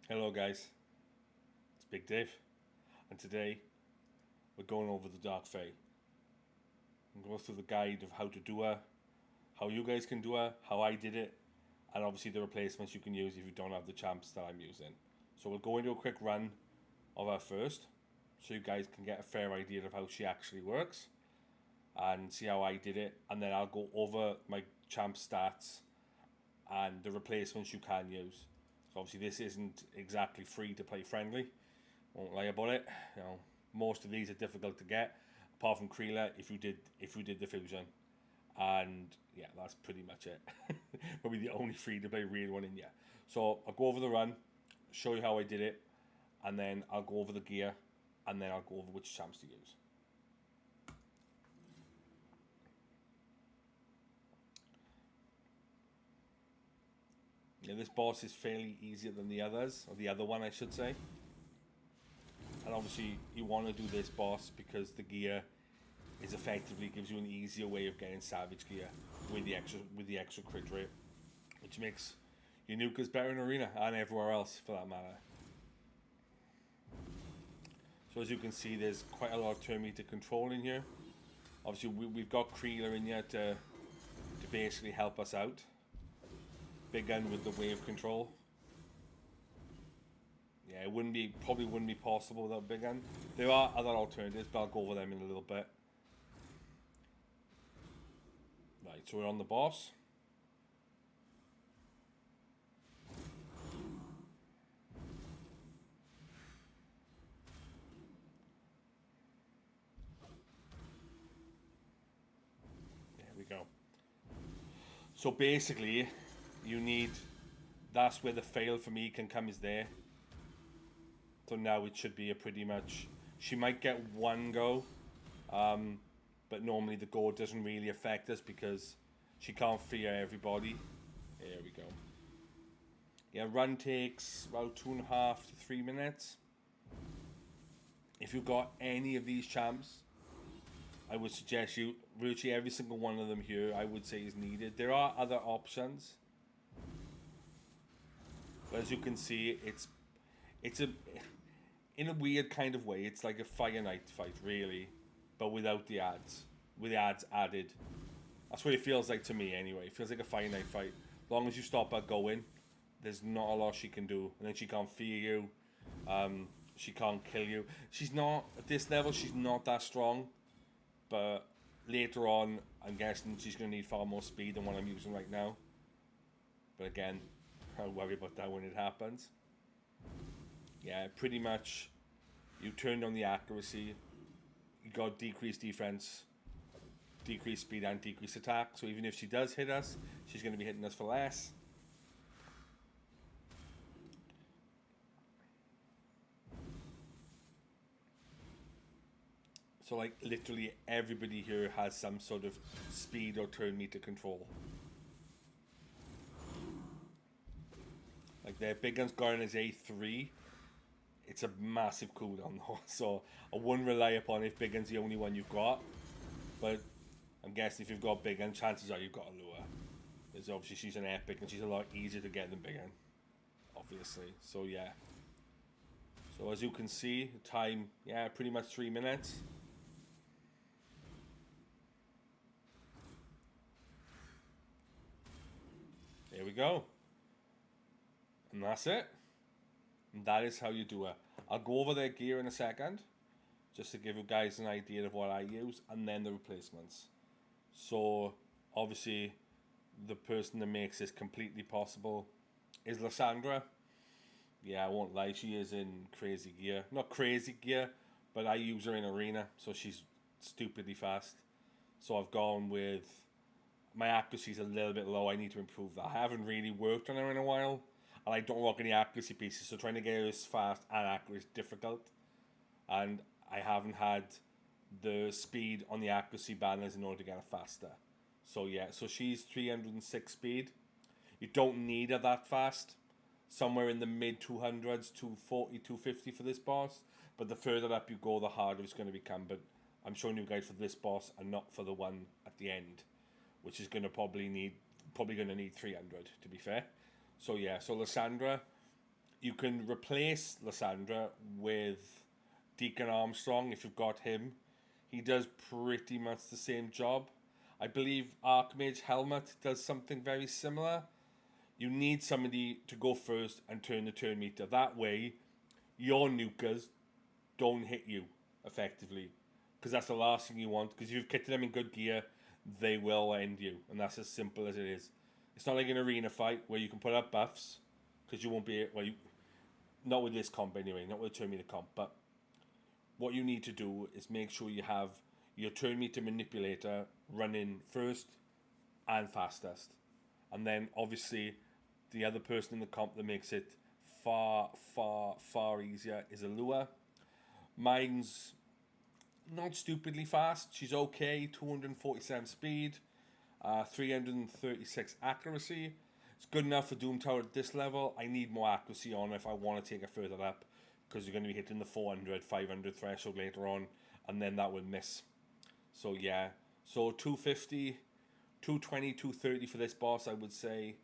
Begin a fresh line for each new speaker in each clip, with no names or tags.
Hello guys, it's Big Dave, and today we're going over the Dark Fae. I'm going through the guide of how to do her, how you guys can do her, how I did it, and obviously the replacements you can use if you don't have the champs that I'm using. So we'll go into a quick run of her first, so you guys can get a fair idea of how she actually works, and see how I did it, and then I'll go over my champ stats and the replacements you can use. So obviously this isn't exactly free to play friendly. Won't lie about it. Most of these are difficult to get, apart from Kreela if you did the fusion. And yeah, that's pretty much it. Probably the only free to play real one in here. So I'll go over the run, show you how I did it, and then I'll go over the gear, and then I'll go over which champs to use. Yeah, this boss is fairly easier than the others, or the other one I should say. And obviously you want to do this boss because the gear is effectively gives you an easier way of getting savage gear with the extra crit rate, which makes your nukers better in arena and everywhere else for that matter. So as you can see, there's quite a lot of turn meter control in here. Obviously we've got Kreela in here to basically help us out. Big gun with the wave control. Yeah, probably wouldn't be possible without big gun. There are other alternatives, but I'll go over them in a little bit. Right, so we're on the boss. There we go. So basically, you need. That's where the fail for me can come is there. So now it should be a pretty much. She might get one go, but normally the go doesn't really affect us because she can't fear everybody. There we go. Yeah, run takes about 2.5 to 3 minutes. If you've got any of these champs, I would suggest you virtually every single one of them here. I would say is needed. There are other options, but as you can see, it's a in a weird kind of way. It's like a Fire Knight fight, really, but without the ads. With the ads added. That's what it feels like to me, anyway. It feels like a Fire Knight fight. As long as you stop her going, there's not a lot she can do, and then she can't fear you. She can't kill you. She's not at this level. She's not that strong. But later on, I'm guessing she's going to need far more speed than what I'm using right now. But again, I'll worry about that when it happens. Yeah, pretty much you turned on the accuracy. You got decreased defense, decreased speed, and decreased attack. So even if she does hit us, she's going to be hitting us for less. So like literally everybody here has some sort of speed or turn meter control. Like their big gun's going as A3. It's a massive cooldown though, so I wouldn't rely upon if big gun's the only one you've got. But I'm guessing if you've got big gun, chances are you've got a lure. Because obviously she's an epic and she's a lot easier to get than big gun. Obviously. So yeah. So as you can see, time, yeah, pretty much 3 minutes. There we go. And that's it. And that is how you do it. I'll go over their gear in a second, just to give you guys an idea of what I use, and then the replacements. So, obviously, the person that makes this completely possible is Lissandra. Yeah, I won't lie, she is in crazy gear. Not crazy gear, but I use her in arena, so she's stupidly fast. So I've gone with my accuracy's a little bit low. I need to improve that. I haven't really worked on her in a while, and I don't rock any accuracy pieces, so trying to get her as fast and accurate is difficult. And I haven't had the speed on the accuracy banners in order to get her faster. So yeah, so she's 306 speed. You don't need her that fast. Somewhere in the mid 200s, 240, 250 for this boss. But the further up you go, the harder it's going to become. But I'm showing you guys for this boss and not for the one at the end, which is going to probably going to need 300 to be fair. So yeah, so Lissandra, You can replace Lissandra with Deacon Armstrong if you've got him. He does pretty much the same job. I believe Archmage Helmet does something very similar. You need somebody to go first and turn the turn meter. That way, your nukers don't hit you effectively. Because that's the last thing you want. Because if you've kitted them in good gear, they will end you. And that's as simple as it is. It's not like an arena fight where you can put up buffs. Because you won't be... Well, not with this comp anyway. Not with the turn meter comp. But what you need to do is make sure you have your turn meter manipulator running first and fastest. And then, obviously, the other person in the comp that makes it far, far, far easier is Allure. Mine's not stupidly fast. She's okay. 247 speed, 336 accuracy. It's good enough for Doom Tower at this level. I need more accuracy on her if I want to take her further up, because you're going to be hitting the 400, 500 threshold later on, and then that will miss. So yeah, so 250, 220, 230 for this boss, I would say.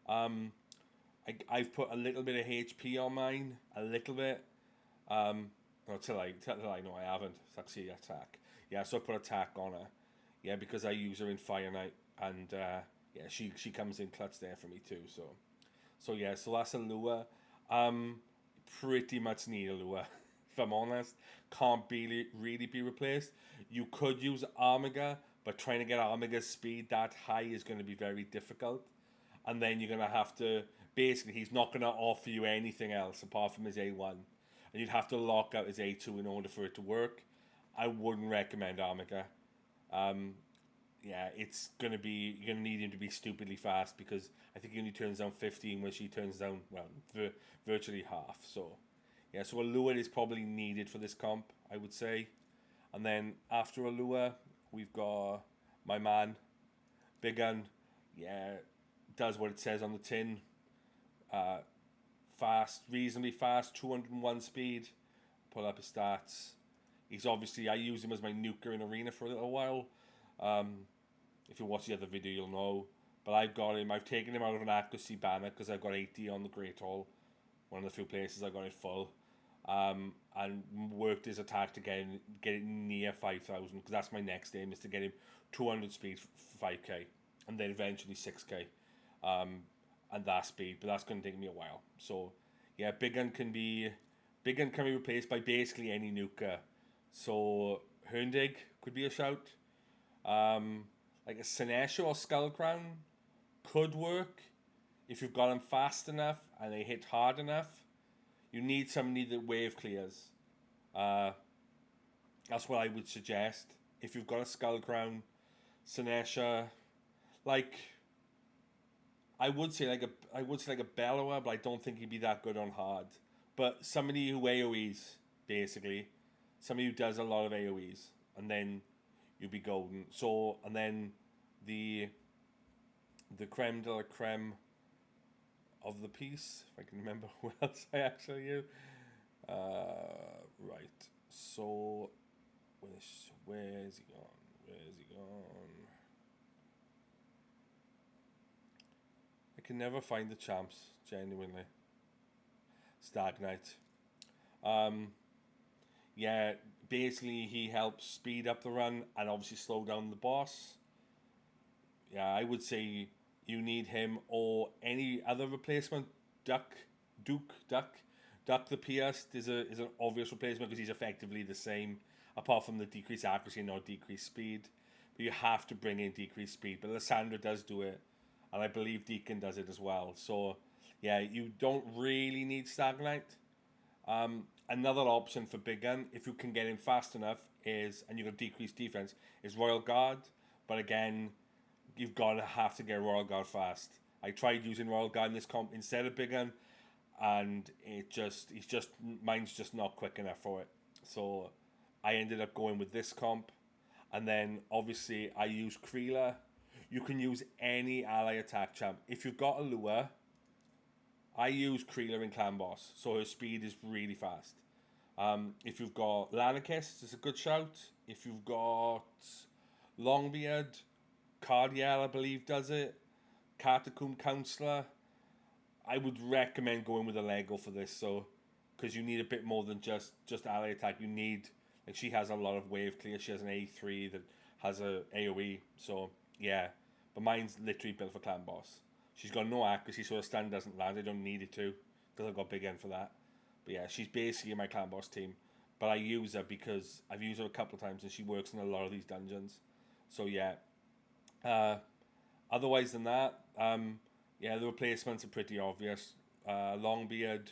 I've put a little bit of HP on mine, a little bit. Till I know I haven't. It's actually attack. Yeah, so I put attack on her. Yeah, because I use her in Fire Knight, and yeah, she comes in clutch there for me too. So yeah, so that's Allure. Pretty much need Allure, if I'm honest. Can't really be replaced. You could use Armiga, but trying to get Armiga's speed that high is going to be very difficult. And then you're going to have to... Basically, he's not going to offer you anything else apart from his A1. And you'd have to lock out his A2 in order for it to work. I wouldn't recommend Armiga. Yeah, it's going to be... You're going to need him to be stupidly fast, because I think he only turns down 15, where she turns down, well, virtually half. So, yeah, so Allure is probably needed for this comp, I would say. And then after Allure, we've got Myman. Big Gun, yeah, does what it says on the tin. Fast, reasonably fast, 201 speed. Pull up his stats. He's obviously... I use him as my nuker in Arena for a little while. If you watch the other video, you'll know. But I've taken him out of an accuracy banner because I've got 80 on the Great Hall. One of the few places I got it full. And worked his attack to get it near 5,000, because that's my next aim, is to get him 200 speed for 5k, and then eventually 6k, and that speed. But that's going to take me a while. So yeah, Big Gun can be replaced by basically any nuker. So Herndeg could be a shout. Like a Sinesha or Skullcrown could work if you've got them fast enough and they hit hard enough. You need somebody that wave clears. That's what I would suggest. If you've got a Skullcrown, Sinesha, like... I would say like a Bellower, but I don't think he'd be that good on hard. But somebody who AoEs, basically. Somebody who does a lot of AoEs. And then you'll be golden. So, and then the creme de la creme of the piece, if I can remember who else I actually use. Right. So, where's he gone? I can never find the champs, genuinely. Stag Knight. Yeah, basically he helps speed up the run and obviously slow down the boss. Yeah, I would say you need him or any other replacement. Duck the Pierced is an obvious replacement, because he's effectively the same, apart from the decreased accuracy and not decreased speed. But you have to bring in decreased speed. But Lissandra does do it, and I believe Deacon does it as well. So yeah, you don't really need Stag Knight. Another option for Big Gun, if you can get in fast enough, is, and you've got decreased defense, is Royal Guard. But again, you've got to have to get Royal Guard fast. I tried using Royal Guard in this comp instead of Big Gun, and mine's just not quick enough for it. So I ended up going with this comp, and then obviously I use Kreela. You can use any ally attack champ. If you've got Allure, I use Kreela in Clan Boss, so her speed is really fast. If you've got Lanarkist, it's a good shout. If you've got Longbeard, Cardiel, I believe, does it. Catacomb Counselor. I would recommend going with a Lego for this, so because you need a bit more than just ally attack. You need, like, she has a lot of wave clear. She has an A3 that has a AoE. So yeah, but mine's literally built for clan boss. She's got no accuracy, so her stun doesn't land. I don't need it to because I've got big end for that. But yeah, she's basically my clan boss team. But I use her because I've used her a couple of times and she works in a lot of these dungeons. So yeah. Otherwise than that, yeah, the replacements are pretty obvious. Longbeard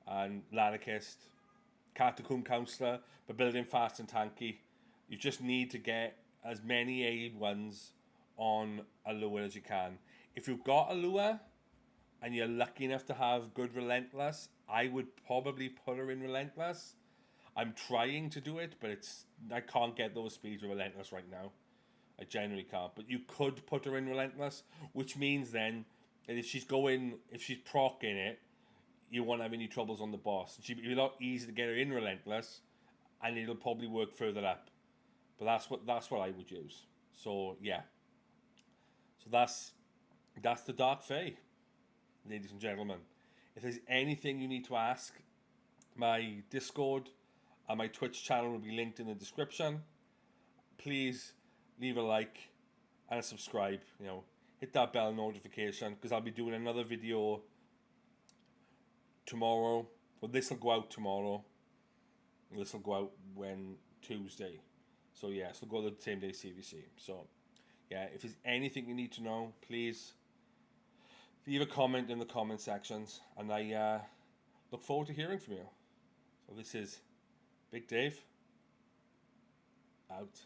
and Lanarchist, Catacomb Counselor, but building fast and tanky. You just need to get as many A1s on a lure as you can. If you've got a lure and you're lucky enough to have good Relentless, I would probably put her in Relentless. I'm trying to do it, but I can't get those speeds with Relentless right now. I generally can't. But you could put her in Relentless, which means then that if she's proccing it, you won't have any troubles on the boss. It'll be a lot easier to get her in Relentless, and it'll probably work further up. But that's what I would use. So yeah. So that's the Dark Fae, ladies and gentlemen. If there's anything you need to ask, my Discord and my Twitch channel will be linked in the description. Please leave a like and a subscribe. Hit that bell notification because I'll be doing another video tomorrow. Well, this will go out tomorrow. This will go out Tuesday. So yeah, so go the same day CVC. So yeah, if there's anything you need to know, please leave a comment in the comment sections, and I look forward to hearing from you. So this is Big Dave out.